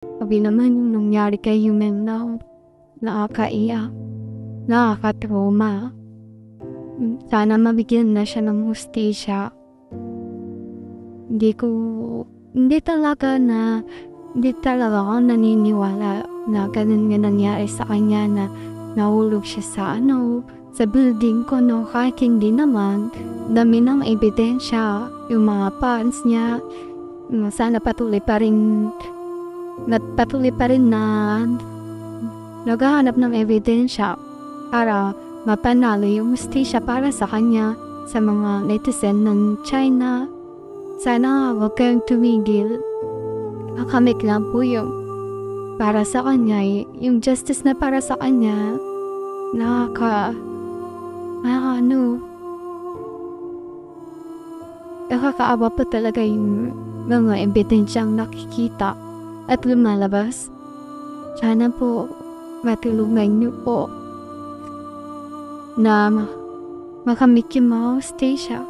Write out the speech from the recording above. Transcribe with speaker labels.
Speaker 1: Sabi naman yung nangyari kay Yumen na nakakaiyak, nakaka-trauma. Sana mabigyan na siya ng hustisya. Hindi talaga ako naniniwala na ganun nga nangyari sa kanya, na nahulog siya sa building ko, no. Kahit hindi naman, dami ng ebidensya, yung mga fans niya. Sana patuloy pa rin na naghahanap ng ebidensya para mapanalo yung hustisya para sa kanya. Sa mga netizen ng China, sana huwag kayong tumigil. Nakamit lang po yung para sa kanya, yung justice na para sa kanya. Nakakaawa pa talaga yung mga ebidensyang nakikita at lumalabas. Sana po matulungan niyo po na makamit yung mga hustisya.